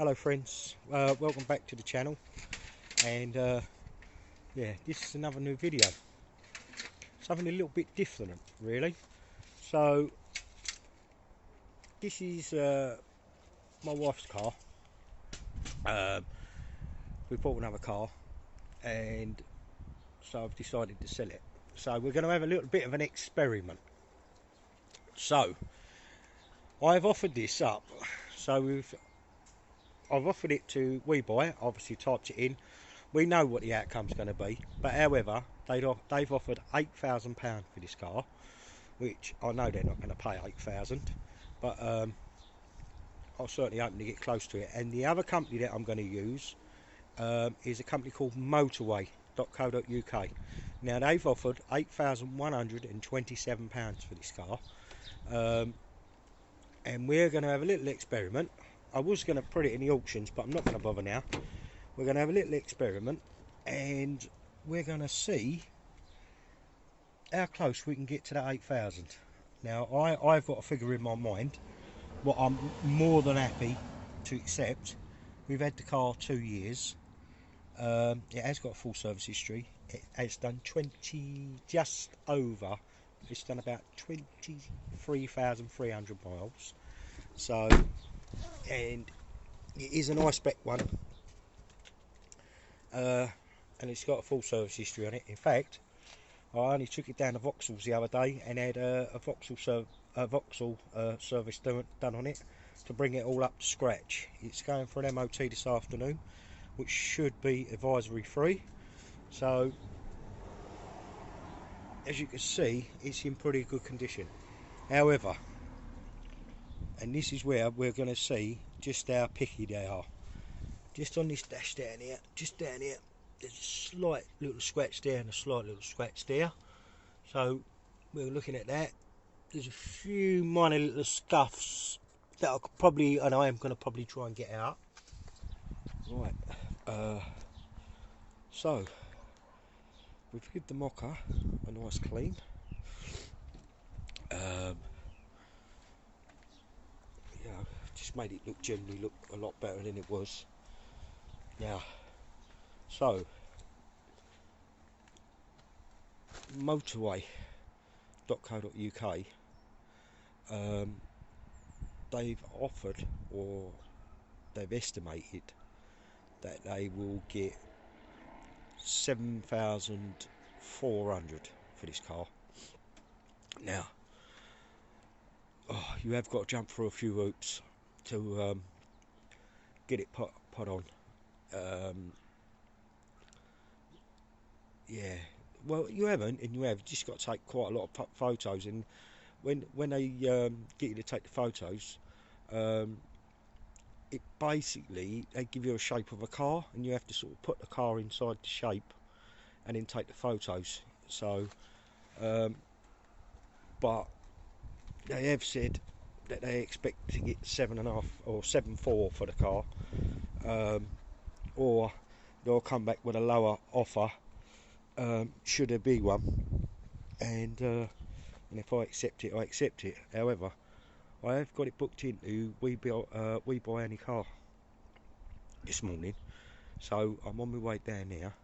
Hello friends, welcome back to the channel, and yeah, this is another new video, something a little bit different really. So this is my wife's car. We bought another car, and so I've decided to sell it. So we're going to have a little bit of an experiment. So I've offered this up, so I've offered it to We Buy. Obviously typed it in. We know what the outcome's going to be, but however, they've offered £8,000 for this car, which I know they're not going to pay £8,000, but I'll certainly hope to get close to it. And the other company that I'm going to use is a company called Motorway.co.uk. Now they've offered £8,127 for this car, and we're going to have a little experiment. I was going to put it in the auctions, but I'm not going to bother now. We're going to have a little experiment, and we're going to see how close we can get to that 8,000. Now I've got a figure in my mind what I'm more than happy to accept. We've had the car 2 years. It has got a full service history. It has done just over, it's done about 23,300 miles. So, and it is an I-spec one, and it's got a full service history on it. In fact, I only took it down to Vauxhall's the other day and had a Vauxhall service done on it to bring it all up to scratch. It's going for an MOT this afternoon, which should be advisory free. So as you can see, it's in pretty good condition. However, and this is where we're going to see just how picky they are. Just on this dash down here, just down here, there's a slight little scratch there and a slight little scratch there. So we're looking at that. There's a few minor little scuffs that I could probably, and I am going to probably try and get out. Right, so we've given the mocker a nice clean. You know, just made it generally look a lot better than it was. Now, so Motorway.co.uk, they've offered, or they've estimated that they will get 7,400 for this car. Now, you have got to jump through a few hoops to get it put on. Yeah, well, you haven't, and you have just got to take quite a lot of photos. And when they get you to take the photos, it basically, they give you a shape of a car, and you have to sort of put the car inside the shape and then take the photos. So but they have said that they expect to get 7.5 or 7.4 for the car, or they'll come back with a lower offer, should there be one, and if I accept it, I accept it. However, I have got it booked into We Buy Any Car this morning, so I'm on my way down there.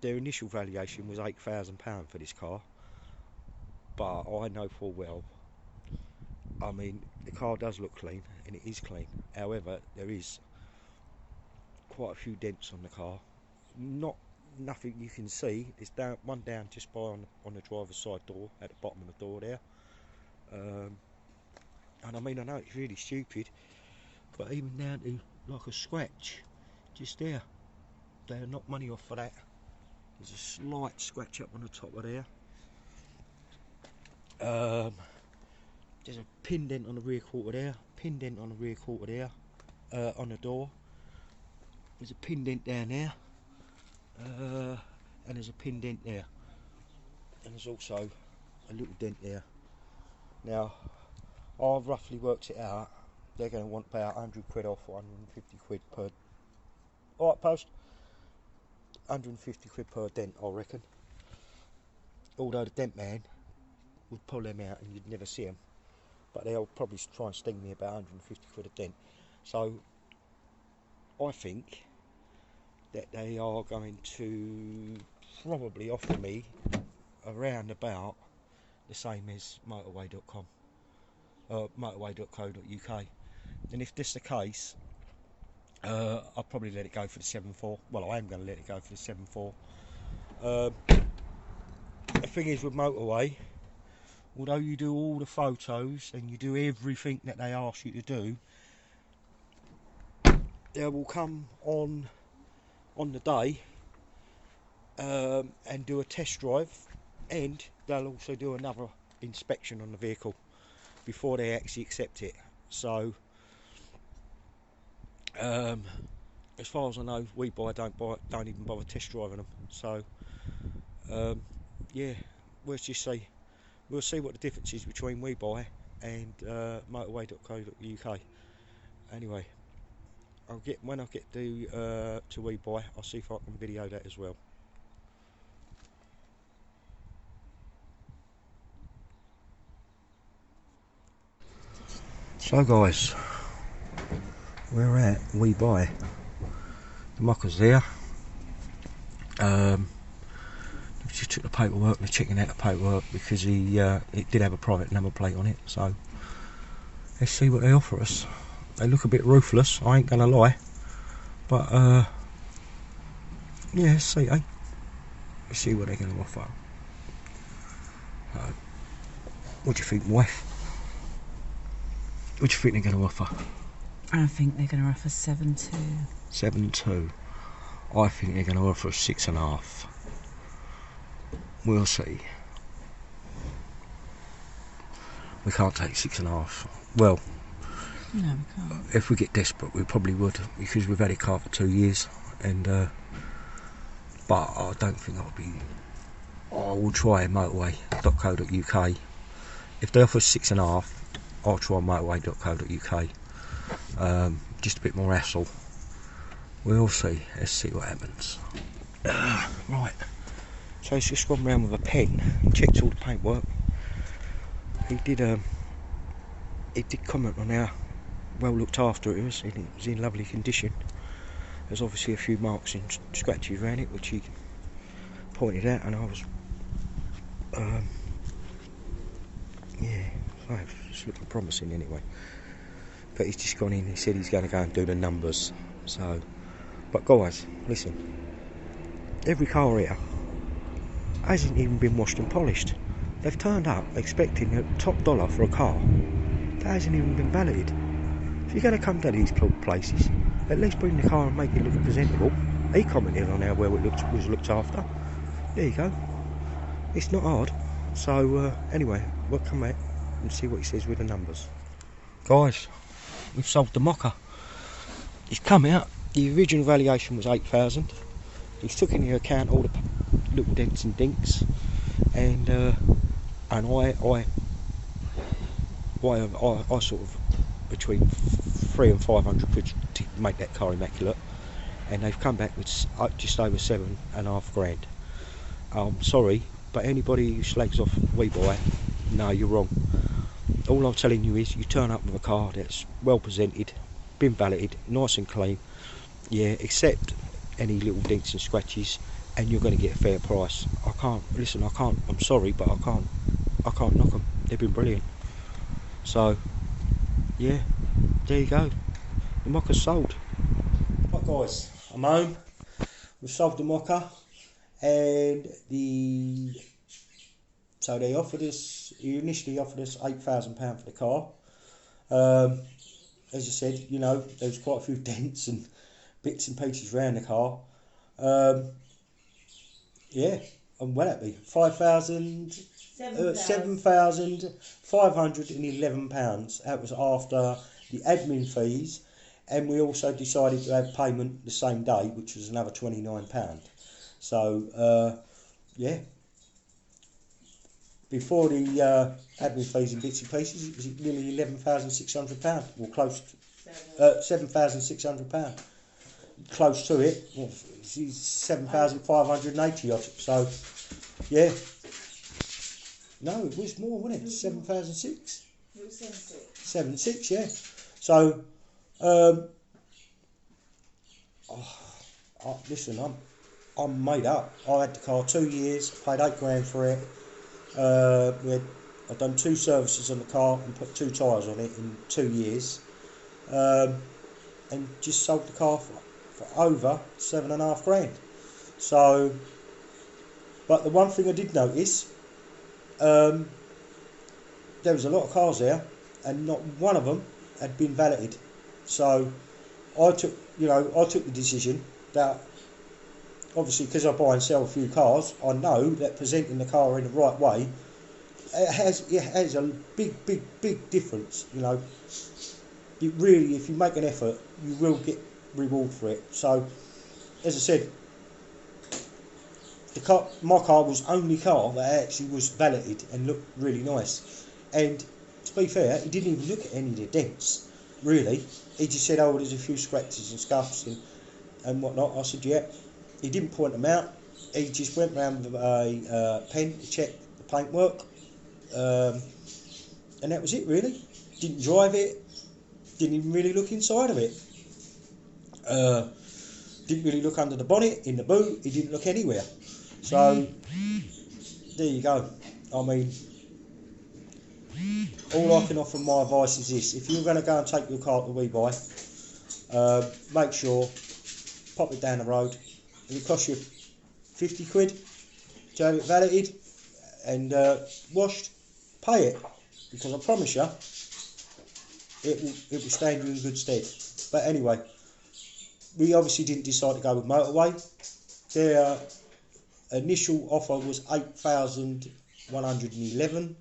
Their initial valuation was £8,000 for this car, but I know full well, I mean, the car does look clean, and it is clean. However, there is quite a few dents on the car. Nothing you can see. It's one down just by on the driver's side door, at the bottom of the door there. And I mean, I know it's really stupid, but even down to like a scratch just there, they'll knock money off for that. There's a slight scratch up on the top of there. There's a pin dent on the rear quarter there, pin dent on the rear quarter there, on the door. There's a pin dent down there, and there's a pin dent there, and there's also a little dent there. Now, I've roughly worked it out. They're going to want about 100 quid off, 150 quid per. Alright, post. 150 quid per dent, I reckon. Although the dent man would pull them out and you'd never see them, but they'll probably try and sting me about 150 quid a dent. So I think that they are going to probably offer me around about the same as motorway.com, motorway.co.uk. And if this is the case, I'll probably let it go for the 7.4. Well, I am going to let it go for the 7.4. The thing is with Motorway, although you do all the photos and you do everything that they ask you to do, they will come on the day and do a test drive, and they'll also do another inspection on the vehicle before they actually accept it. So as far as I know, don't even bother test driving them. So yeah, we'll just see. We'll see what the difference is between WeBuy and motorway.co.uk. Anyway, when I get to WeBuy, I'll see if I can video that as well. So guys, we're at WeBuy. The mucker's there. Just took the paperwork, they're checking out the paperwork because it did have a private number plate on it. So let's see what they offer us. They look a bit ruthless, I ain't gonna lie, but yeah, let's see, let's see what they're gonna offer. What do you think, wife? What do you think they're gonna offer? I think they're going to offer 7.2. 7.2. I think they're gonna offer us 6.5. We'll see. We can't take 6.5. Well, no, we can't. If we get desperate, we probably would, because we've had a car for 2 years, and but I don't think I will try motorway.co.uk. If they offer 6.5, I'll try motorway.co.uk. Just a bit more hassle. We'll see. Let's see what happens. Right. So he's just gone round with a pen and checked all the paintwork. He did comment on how well looked after it was. It was in lovely condition. There's obviously a few marks and scratches around it, which he pointed out, and I was yeah, so it's looking promising anyway. But he's just gone in, he said he's going to go and do the numbers. So, but guys, listen, every car here hasn't even been washed and polished. They've turned up expecting a top dollar for a car that hasn't even been validated. If you're going to come to these places, at least bring the car and make it look presentable. He commented on how well it was looked after. There you go. It's not hard. So anyway, we'll come back and see what he says with the numbers. Guys, we've solved the mocker. He's come out. The original valuation was 8,000. He's took into account all the little dents and dinks, and I sort of between 300 and 500 quid to make that car immaculate, and they've come back with just over 7.5 grand. I'm sorry, but anybody who slags off WeBuy, no, you're wrong. All I'm telling you is, you turn up with a car that's well presented, been valeted, nice and clean, yeah, except any little dinks and scratches, and you're going to get a fair price. I'm sorry, but I can't knock them. They've been brilliant. So yeah, there you go, the mocker's sold. Right guys, I'm home. We've sold the mocker, and so they initially offered us £8,000 for the car. As I said, you know, there was quite a few dents and bits and pieces around the car. Yeah, and what that be? £7,511. That was after the admin fees, and we also decided to have payment the same day, which was another £29. So yeah, before the admin fees and bits and pieces, it was nearly £11,600, or close to £7,600. Close to it, well, it's 7,580 odd. So yeah, no, it was more, wasn't it? 7,006. It was 7.6. 7.6, yeah. So Um, Listen, I'm made up. I had the car 2 years, paid 8 grand for it. I've done 2 services on the car and put 2 tyres on it in 2 years, um, and just sold the car for over 7.5 grand. So, but the one thing I did notice, um, there was a lot of cars there, and not one of them had been valeted. So I took the decision that, obviously, because I buy and sell a few cars, I know that presenting the car in the right way, it has a big difference. It really, if you make an effort, you will get reward for it. So, as I said, my car was the only car that actually was valeted and looked really nice. And to be fair, he didn't even look at any of the dents, really. He just said, "Oh, there's a few scratches and scuffs and whatnot." I said, "Yeah." He didn't point them out. He just went round with a pen to check the paintwork, and that was it, really. Didn't drive it. Didn't even really look inside of it. Didn't really look under the bonnet, in the boot. He didn't look anywhere. So there you go. I mean, all I can offer my advice is this: if you're going to go and take your car to WeBuy, make sure, pop it down the road. If it costs you 50 quid to have it valeted and washed, pay it, because I promise you it will stand you in good stead. But anyway, we obviously didn't decide to go with Motorway. Their initial offer was 8,111,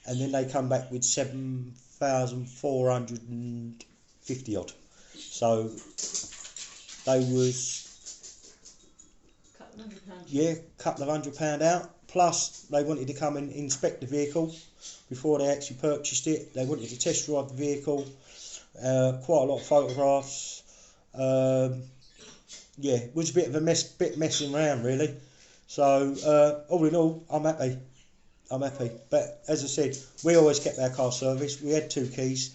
and then they come back with 7,450 odd. So they was, couple of £100 out. Plus they wanted to come and inspect the vehicle before they actually purchased it. They wanted to test drive the vehicle, quite a lot of photographs. It was a bit of a messing around, really. So all in all, I'm happy. But as I said, we always kept our car serviced. We had 2 keys,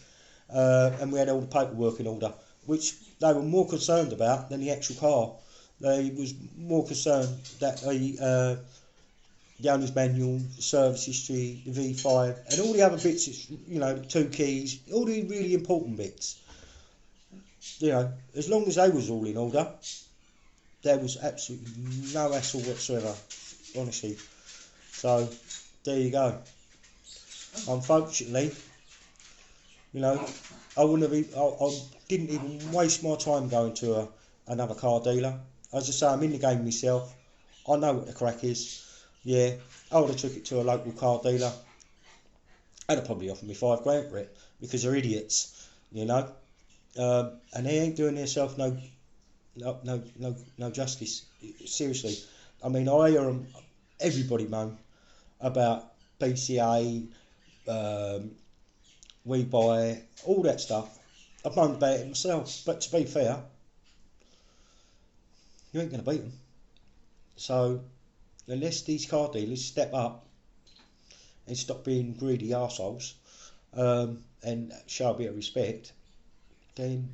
and we had all the paperwork in order, which they were more concerned about than the actual car. They was more concerned that the owner's manual, the service history, the V5, and all the other bits. The 2 keys, all the really important bits. As long as they was all in order, there was absolutely no hassle whatsoever, honestly. So there you go. Unfortunately, I didn't even waste my time going to another car dealer. As I say, I'm in the game myself. I know what the crack is. Yeah, I would have took it to a local car dealer. They'd probably offered me 5 grand for it, because they're idiots, and they ain't doing themselves no justice. Seriously, I mean, I hear everybody moan about BCA, WeBuy, all that stuff. I've moaned about it myself, but to be fair, you ain't going to beat them. So unless these car dealers step up and stop being greedy arseholes, and show a bit of respect, then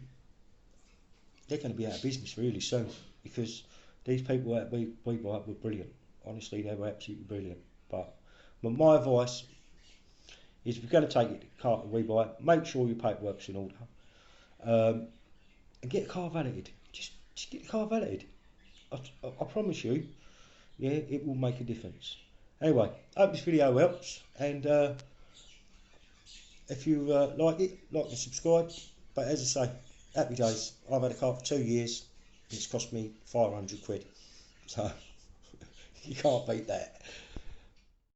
they're going to be out of business really soon, because these people at WeBuy were brilliant. Honestly, they were absolutely brilliant. But my advice is, if you're going to take your car to WeBuy, make sure your paperwork's in order, and get a car valeted. Just get the car valeted. I promise you, it will make a difference. Anyway, hope this video helps, and if you like it, like and subscribe. But as I say, happy days. I've had a car for 2 years, and it's cost me 500 quid. So you can't beat that.